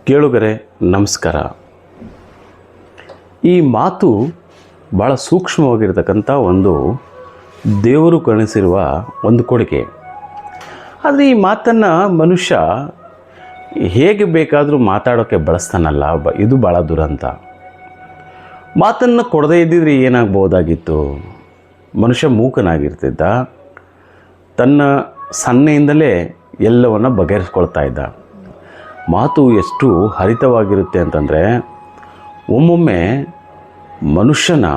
ಕೇಳುಗರೆ ನಮಸ್ಕಾರ. ಈ ಮಾತು ಭಾಳ ಸೂಕ್ಷ್ಮವಾಗಿರ್ತಕ್ಕಂಥ ಒಂದು ದೇವರು ಕಣಿಸಿರುವ ಒಂದು ಕೊಡುಗೆ. ಆದರೆ ಈ ಮಾತನ್ನು ಮನುಷ್ಯ ಹೇಗೆ ಬೇಕಾದರೂ ಮಾತಾಡೋಕ್ಕೆ ಬಳಸ್ತಾನಲ್ಲ, ಇದು ಭಾಳ ದುರಂತ. ಮಾತನ್ನು ಕೊಡದೇ ಇದ್ದಿದ್ರೆ ಏನಾಗ್ಬೋದಾಗಿತ್ತು? ಮನುಷ್ಯ ಮೂಕನಾಗಿರ್ತಿದ್ದ, ತನ್ನ ಸನ್ನೆಯಿಂದಲೇ ಎಲ್ಲವನ್ನು ಬಗೆಹರಿಸ್ಕೊಳ್ತಾ ಇದ್ದ. ಮಾತು ಎಷ್ಟು ಹರಿತವಾಗಿರುತ್ತೆ ಅಂತಂದರೆ, ಒಮ್ಮೊಮ್ಮೆ ಮನುಷ್ಯನ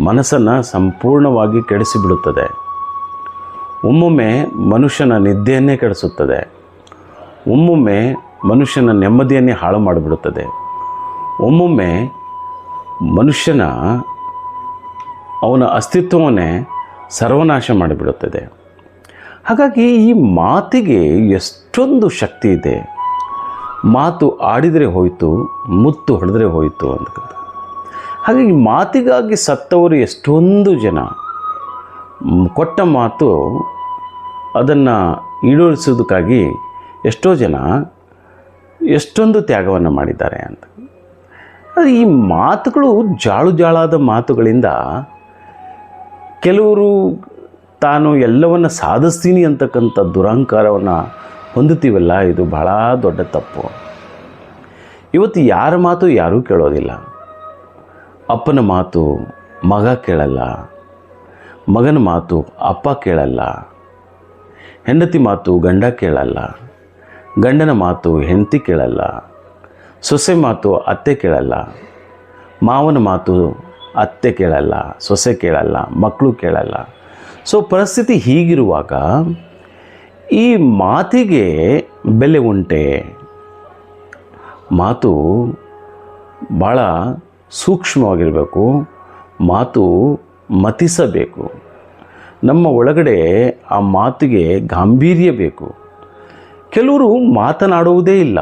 ಮನಸ್ಸನ್ನು ಸಂಪೂರ್ಣವಾಗಿ ಕೆಡಿಸಿಬಿಡುತ್ತದೆ. ಒಮ್ಮೊಮ್ಮೆ ಮನುಷ್ಯನ ನಿದ್ದೆಯನ್ನೇ ಕೆಡಿಸುತ್ತದೆ. ಒಮ್ಮೊಮ್ಮೆ ಮನುಷ್ಯನ ನೆಮ್ಮದಿಯನ್ನೇ ಹಾಳು ಮಾಡಿಬಿಡುತ್ತದೆ. ಒಮ್ಮೊಮ್ಮೆ ಮನುಷ್ಯನ ಅವನ ಅಸ್ತಿತ್ವವನ್ನೇ ಸರ್ವನಾಶ ಮಾಡಿಬಿಡುತ್ತದೆ. ಹಾಗಾಗಿ ಈ ಮಾತಿಗೆ ಎಷ್ಟೊಂದು ಶಕ್ತಿ ಇದೆ. ಮಾತು ಆಡಿದರೆ ಹೋಯಿತು, ಮುತ್ತು ಹೊಡೆದರೆ ಹೋಯಿತು ಅಂತಕ್ಕಂಥ. ಹಾಗಾಗಿ ಮಾತಿಗಾಗಿ ಸತ್ತವರು ಎಷ್ಟೊಂದು ಜನ. ಕೊಟ್ಟ ಮಾತು ಅದನ್ನು ಈಡೇರಿಸೋದಕ್ಕಾಗಿ ಎಷ್ಟೋ ಜನ ಎಷ್ಟೊಂದು ತ್ಯಾಗವನ್ನು ಮಾಡಿದ್ದಾರೆ ಅಂತ. ಆದರೆ ಈ ಮಾತುಗಳು ಜಾಳಾದ ಮಾತುಗಳಿಂದ ಕೆಲವರು ತಾನು ಎಲ್ಲವನ್ನು ಸಾಧಿಸ್ತೀನಿ ಅಂತಕ್ಕಂಥ ದುರಹಂಕಾರವನ್ನು ಹೊಂದುತ್ತೀವಲ್ಲ, ಇದು ಬಹಳ ದೊಡ್ಡ ತಪ್ಪು. ಇವತ್ತು ಯಾರ ಮಾತು ಯಾರೂ ಕೇಳೋದಿಲ್ಲ. ಅಪ್ಪನ ಮಾತು ಮಗ ಕೇಳಲ್ಲ, ಮಗನ ಮಾತು ಅಪ್ಪ ಕೇಳಲ್ಲ, ಹೆಂಡತಿ ಮಾತು ಗಂಡ ಕೇಳಲ್ಲ, ಗಂಡನ ಮಾತು ಹೆಂಡತಿ ಕೇಳಲ್ಲ, ಸೊಸೆ ಮಾತು ಅತ್ತೆ ಕೇಳಲ್ಲ, ಮಾವನ ಮಾತು ಅತ್ತೆ ಕೇಳಲ್ಲ, ಸೊಸೆ ಕೇಳಲ್ಲ, ಮಕ್ಕಳು ಕೇಳಲ್ಲ. ಸೊ ಪರಿಸ್ಥಿತಿ ಹೀಗಿರುವಾಗ ಈ ಮಾತಿಗೆ ಬೆಲೆ ಉಂಟೆ? ಮಾತು ಭಾಳ ಸೂಕ್ಷ್ಮವಾಗಿರಬೇಕು. ಮಾತು ಮತಿಸಬೇಕು. ನಮ್ಮ ಒಳಗಡೆ ಆ ಮಾತಿಗೆ ಗಾಂಭೀರ್ಯ ಬೇಕು. ಕೆಲವರು ಮಾತನಾಡುವುದೇ ಇಲ್ಲ,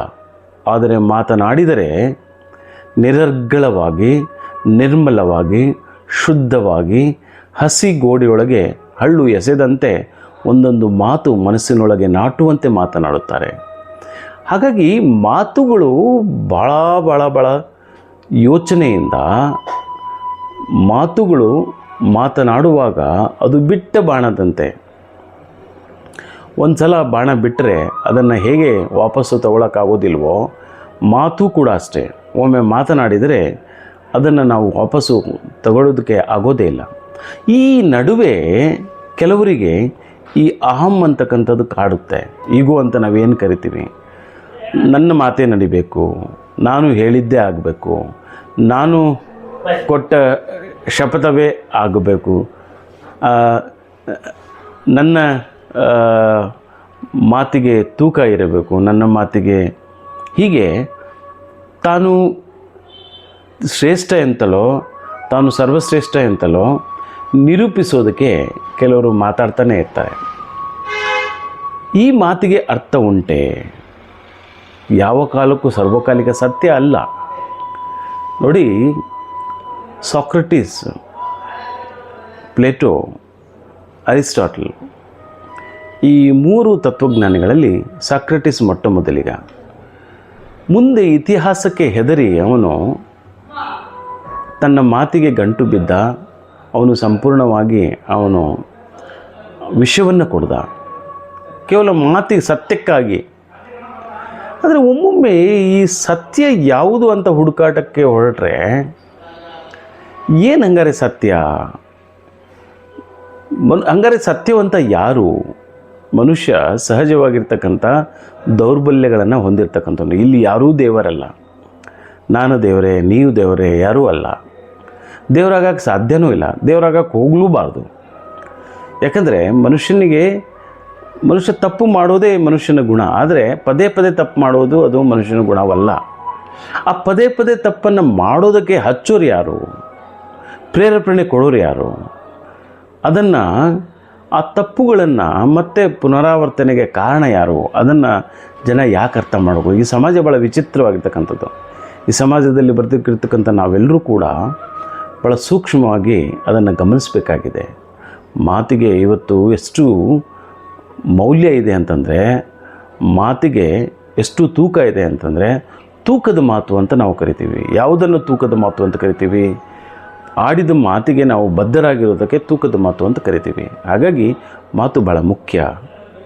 ಆದರೆ ಮಾತನಾಡಿದರೆ ನಿರರ್ಗಳವಾಗಿ, ನಿರ್ಮಲವಾಗಿ, ಶುದ್ಧವಾಗಿ, ಹಸಿ ಗೋಡೆಯೊಳಗೆ ಹಳ್ಳು ಎಸೆದಂತೆ ಒಂದೊಂದು ಮಾತು ಮನಸ್ಸಿನೊಳಗೆ ನಾಟುವಂತೆ ಮಾತನಾಡುತ್ತಾರೆ. ಹಾಗಾಗಿ ಮಾತುಗಳು ಭಾಳ ಯೋಚನೆಯಿಂದ ಮಾತುಗಳು ಮಾತನಾಡುವಾಗ ಅದು ಬಿಟ್ಟ ಬಾಣದಂತೆ. ಒಂದು ಸಲ ಬಾಣ ಬಿಟ್ಟರೆ ಅದನ್ನು ಹೇಗೆ ವಾಪಸ್ಸು ತಗೊಳ್ಳೋಕ್ಕಾಗೋದಿಲ್ವೋ, ಮಾತು ಕೂಡ ಅಷ್ಟೇ. ಒಮ್ಮೆ ಮಾತನಾಡಿದರೆ ಅದನ್ನು ನಾವು ವಾಪಸ್ಸು ತಗೊಳ್ಳೋದಕ್ಕೆ ಆಗೋದೇ ಇಲ್ಲ. ಈ ನಡುವೆ ಕೆಲವರಿಗೆ ಈ ಅಹಂ ಅಂತಕ್ಕಂಥದ್ದು ಕಾಡುತ್ತೆ. ಈಗೋ ಅಂತ ನಾವೇನು ಕರಿತೀವಿ. ನನ್ನ ಮಾತೇ ನಡಿಬೇಕು, ನಾನು ಹೇಳಿದ್ದೇ ಆಗಬೇಕು, ನಾನು ಕೊಟ್ಟ ಶಪಥವೇ ಆಗಬೇಕು, ನನ್ನ ಮಾತಿಗೆ ತೂಕ ಇರಬೇಕು, ನನ್ನ ಮಾತಿಗೆ ಹೀಗೆ ತಾನು ಶ್ರೇಷ್ಠ ಎಂತಲೋ, ತಾನು ಸರ್ವಶ್ರೇಷ್ಠ ಎಂತಲೋ ನಿರೂಪಿಸೋದಕ್ಕೆ ಕೆಲವರು ಮಾತಾಡ್ತಾನೆ ಇರ್ತಾರೆ. ಈ ಮಾತಿಗೆ ಅರ್ಥ ಉಂಟೆ? ಯಾವ ಕಾಲಕ್ಕೂ ಸರ್ವಕಾಲಿಕ ಸತ್ಯ ಅಲ್ಲ. ನೋಡಿ, ಸಾಕ್ರೆಟಿಸ್, ಪ್ಲೇಟೋ, ಅರಿಸ್ಟಾಟಲ್, ಈ ಮೂರು ತತ್ವಜ್ಞಾನಿಗಳಲ್ಲಿ ಸಾಕ್ರೆಟಿಸ್ ಮೊಟ್ಟ ಮೊದಲಿಗ. ಮುಂದೆ ಇತಿಹಾಸಕ್ಕೆ ಹೆದರಿ ಅವನು ತನ್ನ ಮಾತಿಗೆ ಗಂಟು ಬಿದ್ದ. ಅವನು ಸಂಪೂರ್ಣವಾಗಿ ವಿಷವನ್ನು ಕೊಡ್ದ, ಕೇವಲ ಮಾತಿಗೆ, ಸತ್ಯಕ್ಕಾಗಿ. ಆದರೆ ಒಮ್ಮೊಮ್ಮೆ ಈ ಸತ್ಯ ಯಾವುದು ಅಂತ ಹುಡುಕಾಟಕ್ಕೆ ಹೊರಟ್ರೆ ಏನು ಹಂಗಾರೆ ಸತ್ಯ? ಹಂಗಾರೆ ಸತ್ಯವಂತ ಯಾರು? ಮನುಷ್ಯ ಸಹಜವಾಗಿರ್ತಕ್ಕಂಥ ದೌರ್ಬಲ್ಯಗಳನ್ನು ಹೊಂದಿರತಕ್ಕಂಥದ್ದು. ಇಲ್ಲಿ ಯಾರೂ ದೇವರಲ್ಲ. ನಾನು ದೇವರೇ, ನೀವು ದೇವರೇ, ಯಾರೂ ಅಲ್ಲ. ದೇವರಾಗಕ್ಕೆ ಸಾಧ್ಯವೂ ಇಲ್ಲ, ದೇವರಾಗಕ್ಕೆ ಹೋಗಲೂಬಾರ್ದು. ಯಾಕಂದರೆ ಮನುಷ್ಯ ತಪ್ಪು ಮಾಡೋದೇ ಮನುಷ್ಯನ ಗುಣ. ಆದರೆ ಪದೇ ಪದೇ ತಪ್ಪು ಮಾಡೋದು ಅದು ಮನುಷ್ಯನ ಗುಣವಲ್ಲ. ಆ ಪದೇ ಪದೇ ತಪ್ಪನ್ನು ಮಾಡೋದಕ್ಕೆ ಹಚ್ಚೋರು ಯಾರು? ಪ್ರೇರೇಪಣೆ ಕೊಡೋರು ಯಾರು? ಅದನ್ನು, ಆ ತಪ್ಪುಗಳನ್ನು ಮತ್ತೆ ಪುನರಾವರ್ತನೆಗೆ ಕಾರಣ ಯಾರು? ಅದನ್ನು ಜನ ಯಾಕೆ ಅರ್ಥ ಮಾಡಬೇಕು? ಈ ಸಮಾಜ ಭಾಳ ವಿಚಿತ್ರವಾಗಿರ್ತಕ್ಕಂಥದ್ದು. ಈ ಸಮಾಜದಲ್ಲಿ ಬರ್ತಿರ್ತಕ್ಕಂಥ ನಾವೆಲ್ಲರೂ ಕೂಡ ಭಾಳ ಸೂಕ್ಷ್ಮವಾಗಿ ಅದನ್ನು ಗಮನಿಸಬೇಕಾಗಿದೆ. ಮಾತಿಗೆ ಇವತ್ತು ಎಷ್ಟು ಮೌಲ್ಯ ಇದೆ ಅಂತಂದರೆ, ಮಾತಿಗೆ ಎಷ್ಟು ತೂಕ ಇದೆ ಅಂತಂದರೆ ತೂಕದ ಮಾತು ಅಂತ ನಾವು ಕರಿತೀವಿ. ಯಾವುದನ್ನು ತೂಕದ ಮಾತು ಅಂತ ಕರಿತೀವಿ? ಆಡಿದ ಮಾತಿಗೆ ನಾವು ಬದ್ಧರಾಗಿರೋದಕ್ಕೆ ತೂಕದ ಮಾತು ಅಂತ ಕರಿತೀವಿ. ಹಾಗಾಗಿ ಮಾತು ಭಾಳ ಮುಖ್ಯ.